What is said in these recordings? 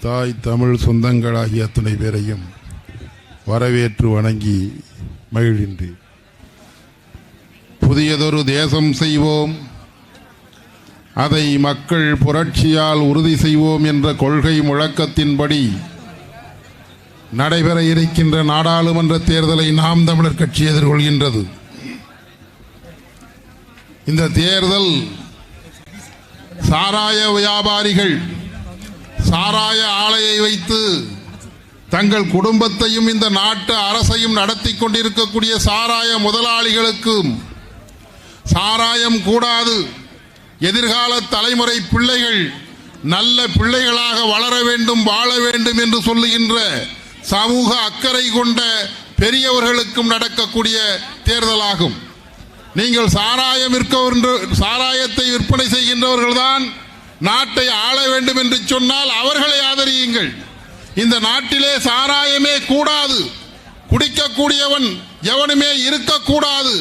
தாய் தமிழ் சொந்தங்களாகிய அத்தனை பேரையும் வரவேற்று வணங்கி மகிழ்கின்றேன். புதியதொரு தேசம் செய்வோம், அதை மக்கள் புரட்சியால் உறுதி செய்வோம் என்ற கொள்கை முழக்கத்தின்படி நடைபெற இருக்கின்ற நாடாளுமன்ற தேர்தலை நாம் தமிழர் கட்சி எதிர்கொள்கின்றது. இந்த தேர்தல் சாராய வியாபாரிகள் சாராய ஆலையை வைத்து தங்கள் குடும்பத்தையும் இந்த நாட்டு அரசையும் நடத்தி கொண்டிருக்கக்கூடிய சாராய முதலாளிகளுக்கும் சாராயம் கூடாது, எதிர்கால தலைமுறை பிள்ளைகள் நல்ல பிள்ளைகளாக வளர வேண்டும், வாழ வேண்டும் என்று சொல்லுகின்ற சமூக அக்கறை கொண்ட பெரியவர்களுக்கும் நடக்கக்கூடிய தேர்தலாகும். நீங்கள் சாராயத்தை விற்பனை செய்கின்றவர்கள்தான் நாட்டை ஆள வேண்டும் என்று சொன்னால் அவர்களை ஆதரியுங்கள். இந்த நாட்டிலே சாராயமே கூடாது, குடிக்கக்கூடியவன் எவனுமே இருக்கக்கூடாது,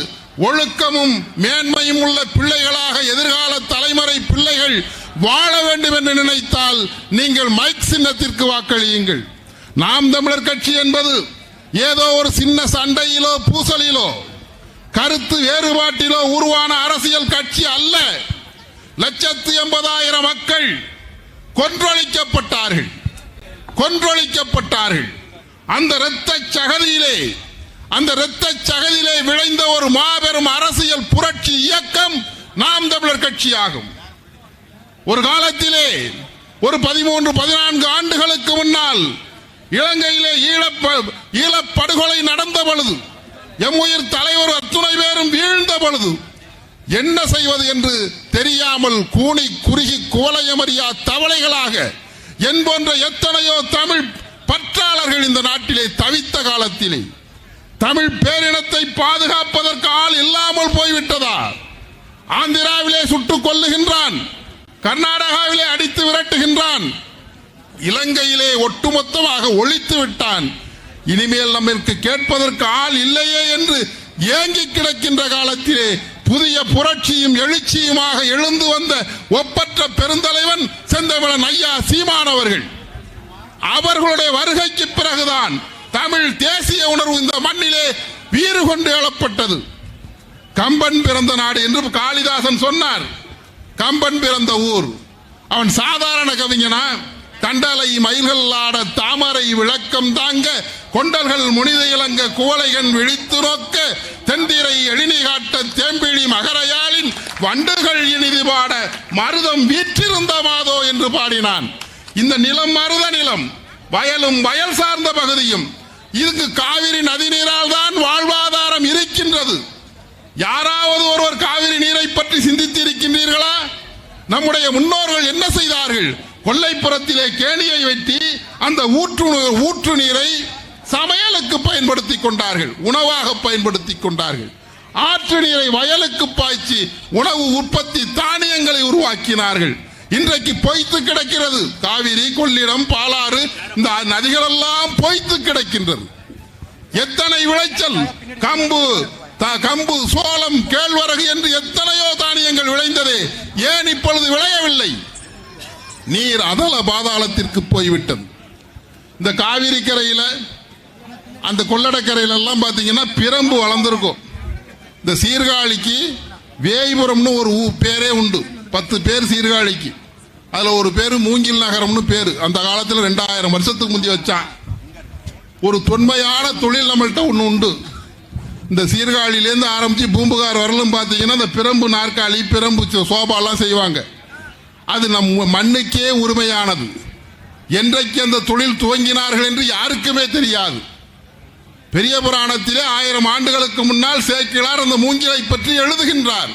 ஒழுக்கமும் மேன்மையும் உள்ள பிள்ளைகளாக எதிர்கால தலைமுறை பிள்ளைகள் வாழ வேண்டும் என்று நினைத்தால் நீங்கள் மைக் சின்னத்திற்கு வாக்களியுங்கள். நாம் தமிழர் கட்சி என்பது ஏதோ ஒரு சின்ன சண்டையிலோ பூசலிலோ கருத்து வேறுபாட்டிலோ உருவான அரசியல் கட்சி அல்ல. 180,000 மக்கள் கொன்றொழிக்கப்பட்டார்கள். அந்த இரத்த சகதியிலே விளைந்த ஒரு மாபெரும் அரசியல் புரட்சி இயக்கம் நாம் தமிழர் கட்சியாகும். ஒரு காலத்திலே ஒரு 13-14 ஆண்டுகளுக்கு முன்னால் இலங்கையிலே ஈழப்படுகொலை நடந்த பொழுது, எம்முயிர் தலைவர் அத்துணை பேரும் வீழ்ந்த பொழுது என்ன செய்வது என்று தெரியாமல் கூனி குறுகி குவளையமறியா தவளைகளாக என் போன்ற எத்தனையோ தமிழ் பற்றாளர்கள் இந்த நாட்டிலே தவித்த காலத்திலே தமிழ் பேரினத்தை பாதுகாப்பதற்கு ஆள் இல்லாமல் போய்விட்டதா? ஆந்திராவிலே சுட்டுக் கொல்லுகின்றான், கர்நாடகாவிலே அடித்து விரட்டுகின்றான், இலங்கையிலே ஒட்டுமொத்தமாக ஒழித்து விட்டான். இனிமேல் நம்மளுக்கு கேட்பதற்கு ஆள் இல்லையே என்று ஏங்கி கிடக்கின்ற காலத்திலே புதிய புரட்சியும் எழுச்சியுமாக எழுந்து வந்த ஒப்பற்ற பெருந்தலைவன் செந்தமிழன் ஐயா சீமானவர்கள், அவர்களுடைய வருகைக்கு பிறகுதான் தமிழ் தேசிய உணர்வு இந்த மண்ணிலே வீறு கொண்டு எழப்பட்டது. கம்பன் பிறந்த நாடு என்று காளிதாசன் சொன்னார். கம்பன் பிறந்த ஊர். அவன் சாதாரண கவிஞனா? தண்டலை மயில்கள் ஆட தாமரை விளக்கம் தாங்க கொண்டல்கள் முனித இளங்க குவளைகன் விழித்து நோக்க தென்திரை எழினி காட்ட தேம்பிழி மகரையாளின் வண்டுகள் இனிது பாட மருதம் வீற்றிருந்த மாதோ என்று பாடினான். இந்த நிலம் மருத நிலம், வயலும் வயல் சார்ந்த பகுதியும். இதுக்கு காவிரி நதி நீரால் தான் வாழ்வாதாரம் இருக்கின்றது. யாராவது ஒருவர் காவிரி நீரை பற்றி சிந்தித்திருக்கின்றீர்களா? நம்முடைய முன்னோர்கள் என்ன செய்தார்கள்? கொல்லைப்புறத்திலே கேணியை வெட்டி அந்த ஊற்று நீரை சமையலுக்கு பயன்படுத்திக் கொண்டார்கள், உணவாக பயன்படுத்திக் கொண்டார்கள். ஆற்று நீரை வயலுக்கு பாய்ச்சி உணவு உற்பத்தி தானியங்களை உருவாக்கினார்கள். இன்றைக்கு பொய்த்து கிடக்கிறது. காவிரி, கொள்ளிடம், பாலாறு, இந்த நதிகள் எல்லாம் பொய்த்து கிடக்கின்றது. எத்தனை விளைச்சல், கம்பு, சோளம், கேழ்வரகு என்று எத்தனையோ தானியங்கள் விளைந்ததே, ஏன் இப்பொழுது விளையவில்லை? நீர் அதல பாதாளத்திற்கு போய்விட்டது. இந்த காவிரி கரையில, அந்த கொள்ளடக்கரையில எல்லாம் பாத்தீங்கன்னா பிரம்பு வளர்ந்திருக்கும். இந்த சீர்காழிக்கு வேய்புரம்னு ஒரு பேரே உண்டு. 10 பேர் சீர்காழிக்கு. அதுல ஒரு பேரு மூங்கில் நகரம்னு பேரு. அந்த காலத்துல 2000 வருஷத்துக்கு முந்தி வச்சான். ஒரு தொன்மையான தொழில் நம்மள்கிட்ட ஒண்ணு உண்டு. இந்த சீர்காழியிலேருந்து ஆரம்பிச்சு பூம்புகார் வரலும் பாத்தீங்கன்னா இந்த பிரம்பு நாற்காலி, பிரம்பு சோபாலாம் செய்வாங்க. அது நம் மண்ணுக்கே உரிமையானது. என்றைக்கு அந்த தொழில் துவங்கினார்கள் என்று யாருக்குமே தெரியாது. பெரிய புராணத்திலே 1000 ஆண்டுகளுக்கு முன்னால் சேக்கிழார் அந்த மூங்கிலை பற்றி எழுதுகின்றார்.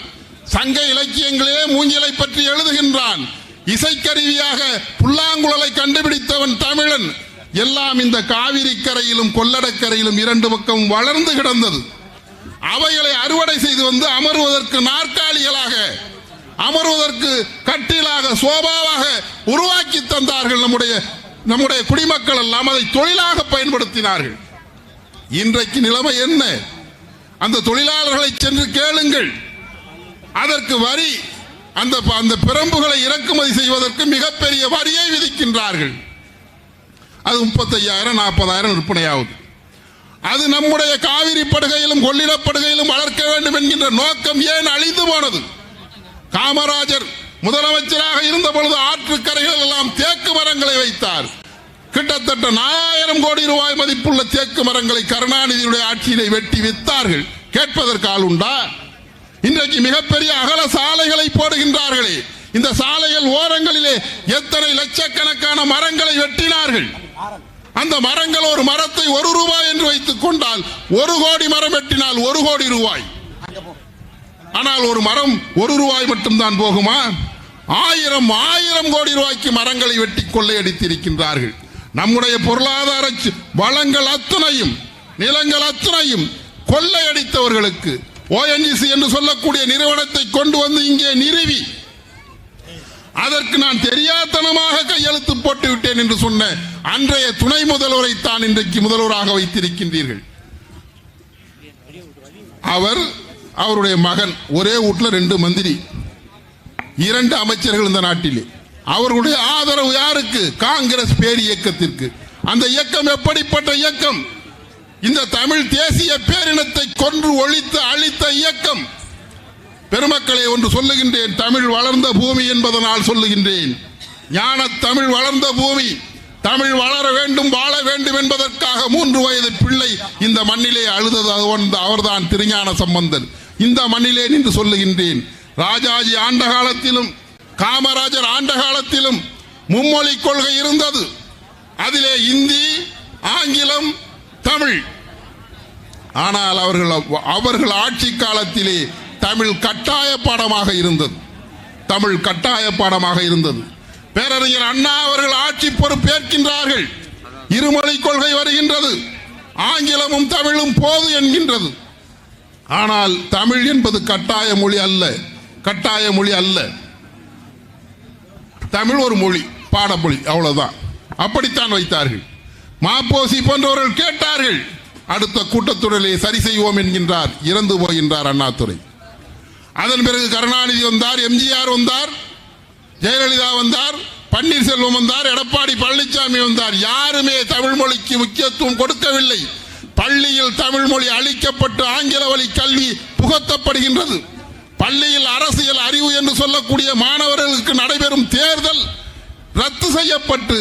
சங்க இலக்கியங்களிலே மூங்கிலை பற்றி எழுதுகின்றான். இசைக்கருவியாக புல்லாங்குழலை கண்டுபிடித்தவன் தமிழன். எல்லாம் இந்த காவிரி கரையிலும் கொள்ளடக்கரையிலும் 2 பக்கம் வளர்ந்து கிடந்தது. அவைகளை அறுவடை செய்து வந்து அமர்வதற்கு நாற்காலிகளாக, அமர்வதற்கு கட்டிலாக, சோபாவாக உருவாக்கி தந்தார்கள் நம்முடைய குடிமக்கள் எல்லாம். அதை தொழிலாக பயன்படுத்தினார்கள். இன்றைக்கு நிலைமை என்ன? அந்த தொழிலாளர்களை சென்று கேளுங்கள். அதற்கு வரி, அந்த பிரம்புகளை இறக்குமதி செய்வதற்கு மிகப்பெரிய வரியை விதிக்கின்றார்கள். அது 35,000 40,000 விற்பனையாகுது. அது நம்முடைய காவிரி படுகையிலும் கொள்ளிடப்படுகையிலும் வளர்க்க வேண்டும் என்கின்ற நோக்கம் ஏன் அழிந்து போனது? காமராஜர் முதலமைச்சராக இருந்த பொழுது ஆற்றுக்கரைகள் எல்லாம் தேக்கு மரங்களை வைத்தார். கிட்டத்தட்ட 4000 கோடி ரூபாய் மதிப்புள்ள தேக்கு மரங்களை கருணாநிதியுடைய ஆட்சியிலே வெட்டி வித்தார்கள். கேட்பதற்கு ஆள் உண்டா? இன்றைக்கு மிகப்பெரிய அகல சாலைகளை போடுகின்றார்களே, இந்த சாலைகள் ஓரங்களிலே எத்தனை லட்சக்கணக்கான மரங்களை வெட்டினார்கள். அந்த மரங்கள் ஒரு மரத்தை 1 ரூபாய் என்று வைத்துக் கொண்டால் 1 கோடி மரம் வெட்டினால் 1 கோடி ரூபாய். ஆனால் ஒரு மரம் 1 ரூபாய் மட்டும்தான் போகுமா? 1000 கோடி ரூபாய்க்கு மரங்களை வெட்டி கொள்ளையடித்திருக்கின்றார்கள். நம்முடைய பொருளாதார வளங்கள் அத்தனையும் நிலங்கள் அத்தனையும் கொள்ளையடித்தவர்களுக்கு ONGC என்று சொல்லக்கூடிய நிறுவனத்தை கொண்டு வந்து இங்கே நிறுவி அதற்கு நான் தெரியாதனமாக கையெழுத்து போட்டு விட்டேன் என்று சொன்ன அன்றைய துணை முதல்வரை தான் இன்றைக்கு முதல்வராக வைத்திருக்கின்றீர்கள். அவருடைய மகன், ஒரே வீட்டில் 2 மந்திரி, 2 அமைச்சர்கள் இந்த நாட்டிலே. அவர்களுடைய ஆதரவு யாருக்கு? காங்கிரஸ் பேர் இயக்கத்திற்கு. அந்த இயக்கம் எப்படிப்பட்ட இயக்கம்? இந்த தமிழ் தேசிய பேரினத்தை கொன்று ஒழித்து அழித்த இயக்கம். பெருமக்களே, ஒன்று சொல்லுகின்றேன், தமிழ் வளர்ந்த பூமி என்பதனால் சொல்லுகின்றேன். ஞான தமிழ் வளர்ந்த பூமி. தமிழ் வளர வேண்டும், வாழ வேண்டும் என்பதற்காக 3 வயது பிள்ளை இந்த மண்ணிலே அழுதது அவர்தான் திருஞான சம்பந்தன். இந்த மண்ணிலே நின்று சொல்லுகின்றேன், ராஜாஜி ஆண்ட காலத்திலும் காமராஜர் ஆண்ட காலத்திலும் மும்மொழி கொள்கை இருந்தது. அதிலே இந்தி, ஆங்கிலம், தமிழ். ஆனால் அவர்கள் ஆட்சி காலத்திலே தமிழ் கட்டாய பாடமாக இருந்தது. தமிழ் கட்டாய பாடமாக இருந்தது. பேரறிஞர் அண்ணா அவர்கள் ஆட்சி பொறுப்பேற்கின்றார்கள். இருமொழி கொள்கை வருகின்றது. ஆங்கிலமும் தமிழும் போது என்கின்றது. ஆனால் தமிழ் என்பது கட்டாய மொழி அல்ல. கட்டாய மொழி அல்ல. தமிழ் ஒரு மொழி, பாடமொழி, அவ்வளவுதான். அப்படித்தான் வைத்தார்கள். மாப்போசி போன்றவர்கள் கேட்டார்கள். அடுத்த கூட்டத்தொடரிலே சரி செய்வோம் என்கின்றார். இறந்து போகின்றார் அண்ணாதுரை. அதன் பிறகு கருணாநிதி வந்தார், எம்ஜிஆர் வந்தார், ஜெயலலிதா வந்தார், பன்னீர்செல்வம் வந்தார், எடப்பாடி பழனிசாமி வந்தார். யாருமே தமிழ் மொழிக்கு முக்கியத்துவம் கொடுக்கவில்லை. பள்ளியில் தமிழ் மொழி அளிக்கப்பட்டு ஆங்கில வழி கல்வி புகத்தப்படுகின்றது. பள்ளியில் அரசியல் அறிவு என்று சொல்லக்கூடிய மாணவர்களுக்கு நடைபெறும் தேர்தல் ரத்து செய்யப்பட்டு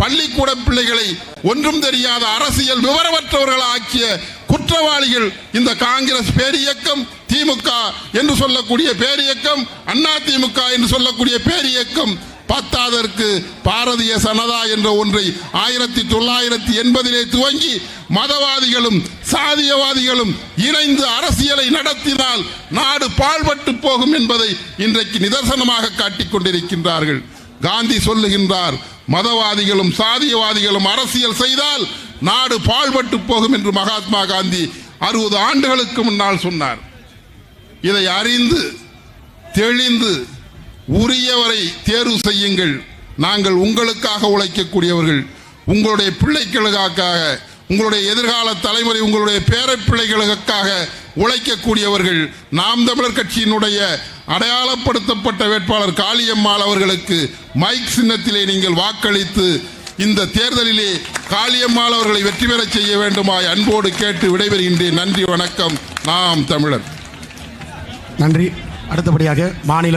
பள்ளிக்கூட பிள்ளைகளை ஒன்றும் தெரியாத அரசியல் விவரமற்றவர்கள் ஆக்கிய குற்றவாளிகள் இந்த காங்கிரஸ் பேரியக்கம், திமுக என்று சொல்லக்கூடிய பேரியக்கம், அண்ணா திமுக என்று சொல்லக்கூடிய பேரியக்கம். பத்தாதற்கு பாரதிய சனதா என்ற ஒன்றை 1980 துவங்கி மதவாதிகளும் சாதியவாதிகளும் இணைந்து அரசியலை நடத்தினால் நாடு பாழ்பட்டு போகும் என்பதை இன்றைக்கு நிதர்சனமாக காட்டிக் கொண்டிருக்கின்றார்கள். காந்தி சொல்லுகின்றார், மதவாதிகளும் சாதியவாதிகளும் அரசியல் செய்தால் நாடு பாழ்பட்டு போகும் என்று மகாத்மா காந்தி 60 ஆண்டுகளுக்கு முன்னால் சொன்னார். இதை அறிந்து தெளிந்து உரியவரை தேர்வு செய்யுங்கள். நாங்கள் உங்களுக்காக உழைக்கக்கூடியவர்கள், உங்களுடைய பிள்ளைகளுக்காக, உங்களுடைய எதிர்கால தலைமுறை, உங்களுடைய பேர பிள்ளைகளுக்காக உழைக்கக்கூடியவர்கள். நாம் தமிழர் கட்சியினுடைய அடையாளப்படுத்தப்பட்ட வேட்பாளர் காளியம்மாள் அவர்களுக்கு மைக் சின்னத்திலே நீங்கள் வாக்களித்து இந்த தேர்தலிலே காளியம்மாள் அவர்களை வெற்றி பெற செய்ய வேண்டுமாய் அன்போடு கேட்டு விடைபெறுகின்றேன். நன்றி, வணக்கம். நாம் தமிழர். நன்றி. அடுத்தபடியாக மாநில